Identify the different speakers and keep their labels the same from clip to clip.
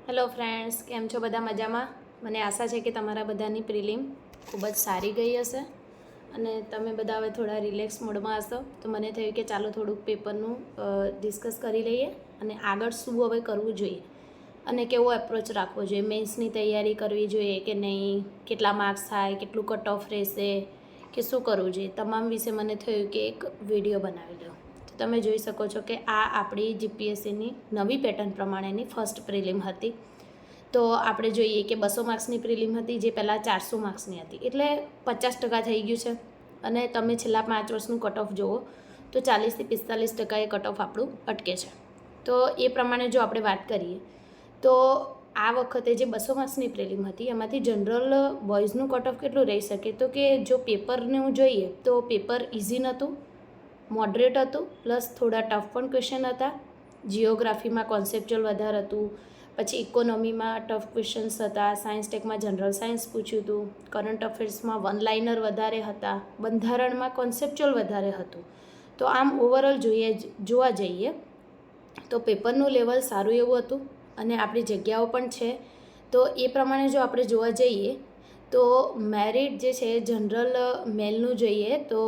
Speaker 1: Hello friends, કેમ છો બધા મજામાં? મને આશા છે કે તમારા બધાની પ્રિલિમ ખૂબ જ સારી ગઈ હશે અને તમે બધા હવે થોડા રિલેક્સ મોડમાં હશો. તો મને થયું કે ચાલો થોડુંક પેપરનું ડિસ્કસ કરી લઈએ અને આગળ શું હવે કરવું જોઈએ અને કેવો એપ્રોચ રાખવો જોઈએ. મેન્સની તૈયારી કરવી જોઈએ કે નહીં, કેટલા માર્ક્સ થાય, કેટલું કટ ઓફ રહેશે કે શું કરવું જોઈએ, તમામ વિશે મને થયું કે એક વિડીયો બનાવી લો. તમે જોઈ શકો છો કે આ આપણી જીપીએસસીની નવી પેટર્ન પ્રમાણેની ફર્સ્ટ પ્રિલિમ હતી. તો આપણે જોઈએ કે 200 માર્ક્સની પ્રિલિમ હતી, જે પહેલાં 400 માર્ક્સની હતી, એટલે 50% થઈ ગયું છે. અને તમે છેલ્લા 5 વર્ષનું કટ ઓફ જુઓ તો 40થી 45% એ કટ ઓફ આપણું અટકે છે. તો એ પ્રમાણે જો આપણે વાત કરીએ તો આ વખતે જે 200 માર્ક્સની પ્રિલિમ હતી એમાંથી જનરલ બોયઝનું કટ ઓફ કેટલું રહી શકે, તો કે જો પેપરનું જોઈએ તો પેપર ઇઝી નહોતું, મોડરેટ હતું, પ્લસ થોડા ટફ પણ ક્વેશ્ચન હતા. જિયોગ્રાફીમાં કોન્સેપ્ચ્યુઅલ વધારે હતું, પછી ઇકોનોમીમાં ટફ ક્વેશ્ચન્સ હતા, સાયન્સ ટેકમાં જનરલ સાયન્સ પૂછ્યું હતું, કરંટ અફેર્સમાં વન લાઇનર વધારે હતા, બંધારણમાં કોન્સેપ્ચ્યુઅલ વધારે હતું. તો આમ ઓવરઓલ જોવા જઈએ તો પેપરનું લેવલ સારું એવું હતું અને આપણી જગ્યાઓ પણ છે. તો એ પ્રમાણે જો આપણે જોવા જઈએ તો મેરિટ જે છે જનરલ મેલનું જોઈએ તો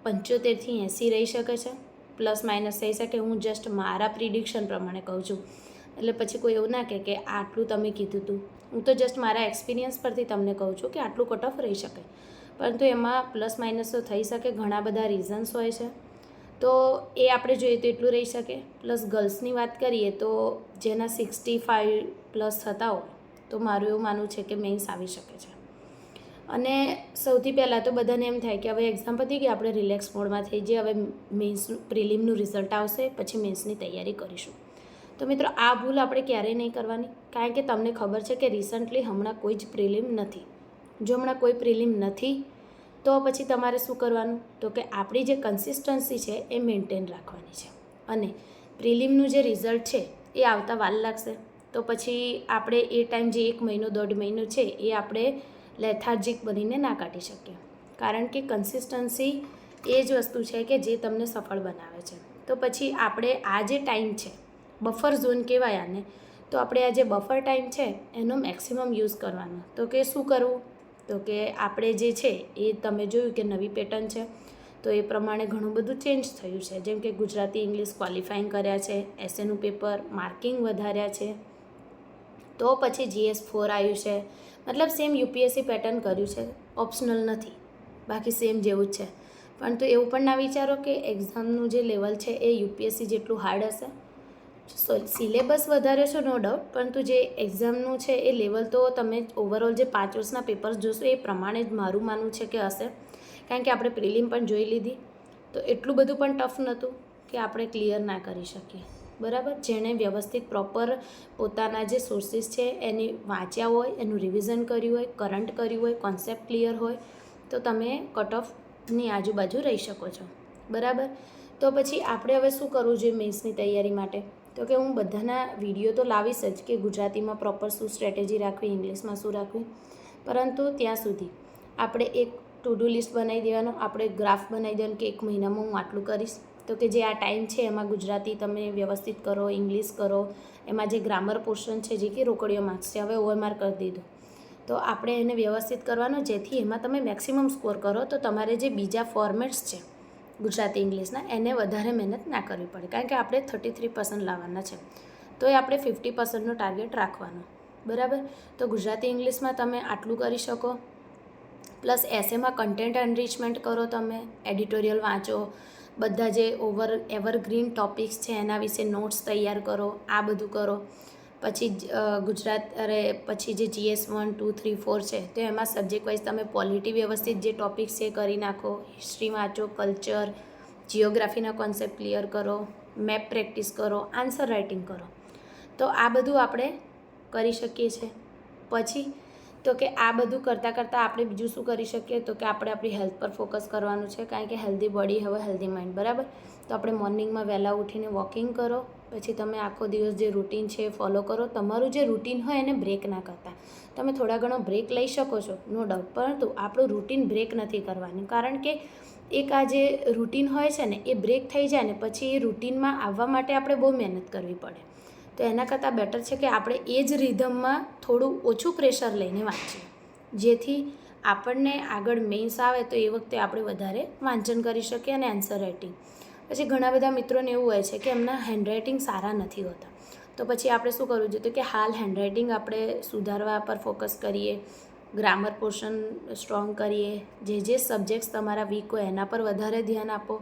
Speaker 1: 75થી 80 રહી શકે છે, પ્લસ માઇનસ થઈ શકે. હું જસ્ટ મારા પ્રિડિક્શન પ્રમાણે કહું છું, એટલે પછી કોઈ એવું ના કહે કે આટલું તમે કીધું હતું. હું તો જસ્ટ મારા એક્સપિરિયન્સ પરથી તમને કહું છું કે આટલું કટ ઓફ રહી શકે, પરંતુ એમાં પ્લસ માઇનસ તો થઈ શકે, ઘણા બધા રીઝન્સ હોય છે. તો એ આપણે જોઈએ તો એટલું રહી શકે. પ્લસ ગર્લ્સની વાત કરીએ તો જેના 65 પ્લસ થતા હોય તો મારું એવું માનવું છે કે મેન્સ આવી શકે છે. અને સૌથી પહેલાં તો બધાને એમ થાય કે હવે એક્ઝામ પતી ગઈ, આપણે રિલેક્સ મોડમાં થઈ જઈએ, હવે મેન્સનું પ્રિલિમનું રિઝલ્ટ આવશે પછી મેન્સની તૈયારી કરીશું. તો મિત્રો, આ ભૂલ આપણે ક્યારેય નહીં કરવાની, કારણ કે તમને ખબર છે કે રિસન્ટલી હમણાં કોઈ જ પ્રિલિમ નથી. જો હમણાં કોઈ પ્રિલિમ નથી તો પછી તમારે શું કરવાનું, તો કે આપણી જે કન્સિસ્ટન્સી છે એ મેન્ટેન રાખવાની છે. અને પ્રિલિમનું જે રિઝલ્ટ છે એ આવતા વાર લાગશે, તો પછી આપણે એ ટાઈમ જે 1 મહિનો 1.5 મહિનો છે એ આપણે લેથાર્જિક બનીને ના કાઢી શકીએ, કારણ કે કન્સિસ્ટન્સી એ જ વસ્તુ છે કે જે તમને સફળ બનાવે છે. તો પછી આપણે આ જે ટાઈમ છે, બફર ઝોન કહેવાય આને, તો આપણે આ જે બફર ટાઈમ છે એનો મેક્સિમમ યુઝ કરવાનો. તો કે શું કરવું, તો કે આપણે જે છે એ તમે જોયું કે નવી પેટર્ન છે તો એ પ્રમાણે ઘણું બધું ચેન્જ થયું છે. જેમ કે ગુજરાતી ઇંગ્લિશ ક્વોલિફાઈંગ કર્યા છે, એસેનું પેપર માર્કિંગ વધાર્યા છે, તો પછી GS4 આવ્યું છે. મતલબ સેમ યુપીએસસી પેટર્ન કર્યું છે, ઓપ્શનલ નથી, બાકી સેમ જેવું જ છે. પરંતુ એવું પણ ના વિચારો કે એક્ઝામનું જે લેવલ છે એ યુપીએસસી જેટલું હાર્ડ હશે. સિલેબસ વધારે છે નો ડાઉટ, પરંતુ જે એક્ઝામનું છે એ લેવલ તો તમે ઓવરઓલ જે 5 વર્ષના પેપર્સ જોશો એ પ્રમાણે જ મારું માનવું છે કે હશે. કારણ કે આપણે પ્રિલિમ પણ જોઈ લીધી તો એટલું બધું પણ ટફ નહોતું કે આપણે ક્લિયર ના કરી શકીએ, બરાબર. જેણે વ્યવસ્થિત પ્રોપર પોતાના જે સોર્સિસ છે એની વાંચ્યા હોય, એનું રિવિઝન કર્યું હોય, કરંટ કર્યું હોય, કોન્સેપ્ટ ક્લિયર હોય, તો તમે કટ ઓફની આજુબાજુ રહી શકો છો, બરાબર. તો પછી આપણે હવે શું કરવું જોઈએ મેન્સની તૈયારી માટે, તો કે હું બધાના વિડીયો તો લાવીશ જ કે ગુજરાતીમાં પ્રોપર શું સ્ટ્રેટેજી રાખવી, ઇંગ્લિશમાં શું રાખવી, પરંતુ ત્યાં સુધી આપણે એક ટુ ડુ લિસ્ટ બનાવી દેવાનો, આપણે ગ્રાફ બનાવી દેવાનો કે 1 મહિનામાં હું આટલું કરીશ. તો કે જે આ ટાઈમ છે એમાં ગુજરાતી તમે વ્યવસ્થિત કરો, ઇંગ્લિશ કરો, એમાં જે ગ્રામર પોર્શન છે જે કે રોકડીઓ માર્ક્સ છે હવે ઓવરમાર્ક કરી દીધું, તો આપણે એને વ્યવસ્થિત કરવાનો, જેથી એમાં તમે મેક્સિમમ સ્કોર કરો તો તમારે જે બીજા ફોર્મેટ્સ છે ગુજરાતી ઇંગ્લિશના એને વધારે મહેનત ના કરવી પડે, કારણ કે આપણે 33% લાવવાના છે, તો એ આપણે 50%નો ટાર્ગેટ રાખવાનો, બરાબર. તો ગુજરાતી ઇંગ્લિશમાં તમે આટલું કરી શકો. પ્લસ એસેમાં કન્ટેન્ટ એનરિચમેન્ટ કરો, તમે એડિટોરિયલ વાંચો, બધા જે એવરગ્રીન ટોપિક્સ છે એના વિશે નોટ્સ તૈયાર કરો, આ બધું કરો. પછી પછી જે GS 1, 2, 3, 4 છે તો એમાં સબ્જેક્ટ વાઇઝ તમે પોલિટી વ્યવસ્થિત જે ટોપિક્સ છે કરી નાખો, હિસ્ટ્રી વાંચો, કલ્ચર, જિયોગ્રાફીના કોન્સેપ્ટ ક્લિયર કરો, મેપ પ્રેક્ટિસ કરો, આન્સર રાઇટિંગ કરો. તો આ બધું આપણે કરી શકીએ છીએ. પછી તો કે આ બધું કરતાં કરતાં આપણે બીજું શું કરી શકીએ, તો કે આપણે આપણી હેલ્થ પર ફોકસ કરવાનું છે, કારણ કે હેલ્ધી બોડી હવે હેલ્ધી માઇન્ડ, બરાબર. તો આપણે મોર્નિંગમાં વહેલા ઉઠીને વોકિંગ કરો, પછી તમે આખો દિવસ જે રૂટીન છે એ ફોલો કરો. તમારું જે રૂટીન હોય એને બ્રેક ના કરતા, તમે થોડા ઘણો બ્રેક લઈ શકો છો નો ડાઉટ, પરંતુ આપણું રૂટીન બ્રેક નથી કરવાનું, કારણ કે એક આ જે રૂટીન હોય છે ને એ બ્રેક થઈ જાય ને પછી એ રૂટીનમાં આવવા માટે આપણે બહુ મહેનત કરવી પડે. તો એના કરતાં બેટર છે કે આપણે એ જ રિધમમાં થોડું ઓછું પ્રેશર લઈને વાંચીએ, જેથી આપણને આગળ મેઇન્સ આવે તો એ વખતે આપણે વધારે વાંચન કરી શકીએ અને આન્સર રાઇટિંગ. પછી ઘણા બધા મિત્રોને એવું હોય છે કે એમના હેન્ડરાઇટિંગ સારા નથી હોતા, તો પછી આપણે શું કરવું જોઈએ, તો કે હાલ હેન્ડરાઇટિંગ આપણે સુધારવા પર ફોકસ કરીએ, ગ્રામર પોર્શન સ્ટ્રોંગ કરીએ, જે સબ્જેક્ટ્સ તમારા વીક હોય એના પર વધારે ધ્યાન આપો.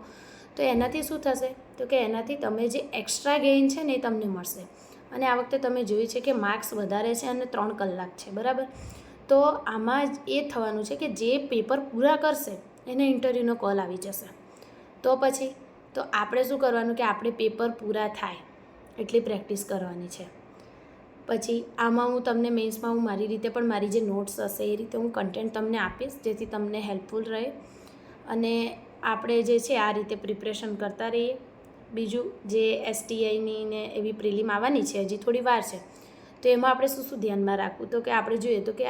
Speaker 1: તો એનાથી શું થશે, તો કે એનાથી તમે જે એક્સ્ટ્રા ગેઇન છે ને એ તમને મળશે. અને આ વખતે તમે જોયું છે કે માર્ક્સ વધારે છે અને 3 કલાક છે, બરાબર. તો આમાં એ થવાનું છે કે જે પેપર પૂરા કરશે એને ઇન્ટરવ્યૂનો કોલ આવી જશે. તો પછી તો આપણે શું કરવાનું કે આપણે પેપર પૂરા થાય એટલી પ્રેક્ટિસ કરવાની છે. પછી આમાં હું તમને મેન્સમાં હું મારી રીતે પણ મારી જે નોટ્સ હશે એ રીતે હું કન્ટેન્ટ તમને આપીશ, જેથી તમને હેલ્પફુલ રહે. અને આપણે જે છે આ રીતે પ્રિપરેશન કરતા રહીએ. બીજું જે STIની ને એવી પ્રિલિમ આવવાની છે, હજી થોડી વાર છે, તો એમાં આપણે શું ધ્યાનમાં રાખવું, તો કે આપણે જોઈએ તો કે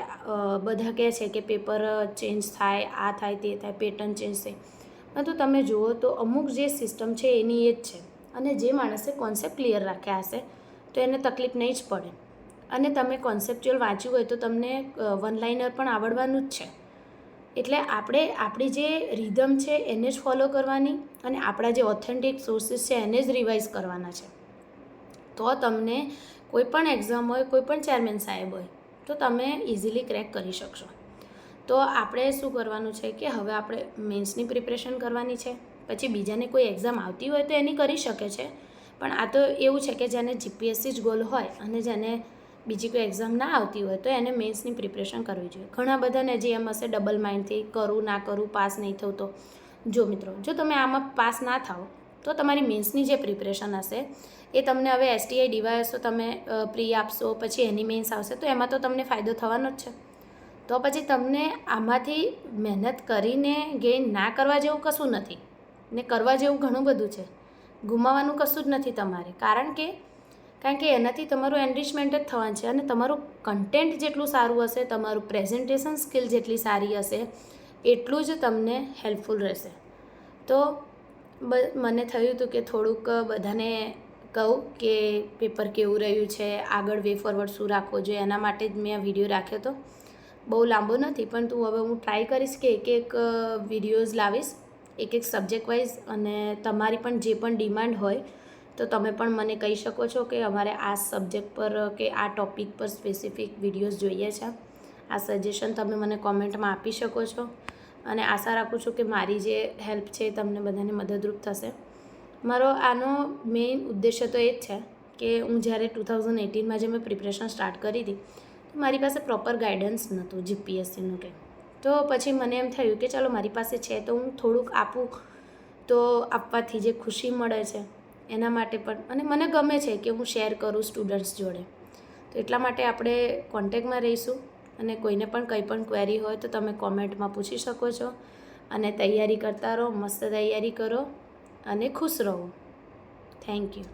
Speaker 1: બધા કહે છે કે પેપર ચેન્જ થાય, આ થાય તે થાય, પેટર્ન ચેન્જ થાય, પરંતુ તમે જુઓ તો અમુક જે સિસ્ટમ છે એની એ જ છે. અને જે માણસે કોન્સેપ્ટ ક્લિયર રાખ્યા હશે તો એને તકલીફ નહીં જ પડે. અને તમે કોન્સેપ્ચ્યુઅલ વાંચ્યું હોય તો તમને વન લાઇનર પણ આવડવાનું જ છે. એટલે આપણે આપણી જે રિધમ છે એને જ ફોલો કરવાની અને આપણા જે ઓથેન્ટિક સોર્સિસ છે એને જ રિવાઇઝ કરવાના છે. તો તમને કોઈ પણ એક્ઝામ હોય, કોઈ પણ ચેરમેન સાહેબ હોય, તો તમે ઇઝીલી ક્રેક કરી શકશો. તો આપણે શું કરવાનું છે કે હવે આપણે મેન્સની પ્રિપરેશન કરવાની છે. પછી બીજાને કોઈ એક્ઝામ આવતી હોય તો એની કરી શકે છે, પણ આ તો એવું છે કે જેને GPSC જ ગોલ હોય અને જેને બીજી કોઈ એક્ઝામ ના આવતી હોય તો એને મેન્સની પ્રિપરેશન કરવી જોઈએ. ઘણા બધાને જે એમ હશે ડબલ માઇન્ડથી કરું ના કરું, પાસ નહીં થવું. તો જો મિત્રો, જો તમે આમાં પાસ ના થાઓ તો તમારી મેન્સની જે પ્રિપરેશન હશે એ તમને હવે STI DY હશો, તમે પ્રી આપશો, પછી એની મેન્સ આવશે, તો એમાં તો તમને ફાયદો થવાનો જ છે. તો પછી તમને આમાંથી મહેનત કરીને ગેઇન ના કરવા જેવું કશું નથી, ને કરવા જેવું ઘણું બધું છે. ગુમાવવાનું કશું જ નથી તમારે, કારણ કે એનાથી તમારું એનરિચમેન્ટ જ થવાનું છે. અને તમારું કન્ટેન્ટ જેટલું સારું હશે, તમારું પ્રેઝન્ટેશન સ્કિલ જેટલી સારી હશે, એટલું જ તમને હેલ્પફુલ રહેશે. તો મને થયું હતું કે થોડુંક બધાને કહું કે પેપર કેવું રહ્યું છે, આગળ વે ફોરવર્ડ શું રાખવો જોઈએ, એના માટે જ મેં આ વિડીયો રાખ્યો હતો. બહુ લાંબો નથી, પણ હવે હું ટ્રાય કરીશ કે એક વિડીયોઝ લાવીશ, એક સબ્જેક્ટ વાઇઝ. અને તમારી પણ જે પણ ડિમાન્ડ હોય તો તમે પણ મને કહી શકો છો કે અમારે આ સબ્જેક્ટ પર કે આ ટૉપિક પર સ્પેસિફિક વિડીયોઝ જોઈએ છે. આ સજેશન તમે મને કોમેન્ટમાં આપી શકો છો. અને આશા રાખું છું કે મારી જે હેલ્પ છે એ તમને બધાને મદદરૂપ થશે. મારો આનો મેઇન ઉદ્દેશ્ય તો એ જ છે કે હું જ્યારે 2018માં જે મેં પ્રિપરેશન સ્ટાર્ટ કરી હતી, મારી પાસે પ્રોપર ગાઈડન્સ નહોતું GPSCનું કે. તો પછી મને એમ થયું કે ચાલો મારી પાસે છે તો હું થોડુંક આપું, તો આપવાથી જે ખુશી મળે છે એના માટે પણ, અને મને ગમે છે કે હું શેર કરું સ્ટુડન્ટ્સ જોડે. તો એટલા માટે આપણે કોન્ટેક્ટમાં રહીશું. અને કોઈને પણ કંઈ પણ ક્વેરી હોય તો તમે કોમેન્ટમાં પૂછી શકો છો. અને તૈયારી કરતા રહો, મસ્ત તૈયારી કરો અને ખુશ રહો. Thank you.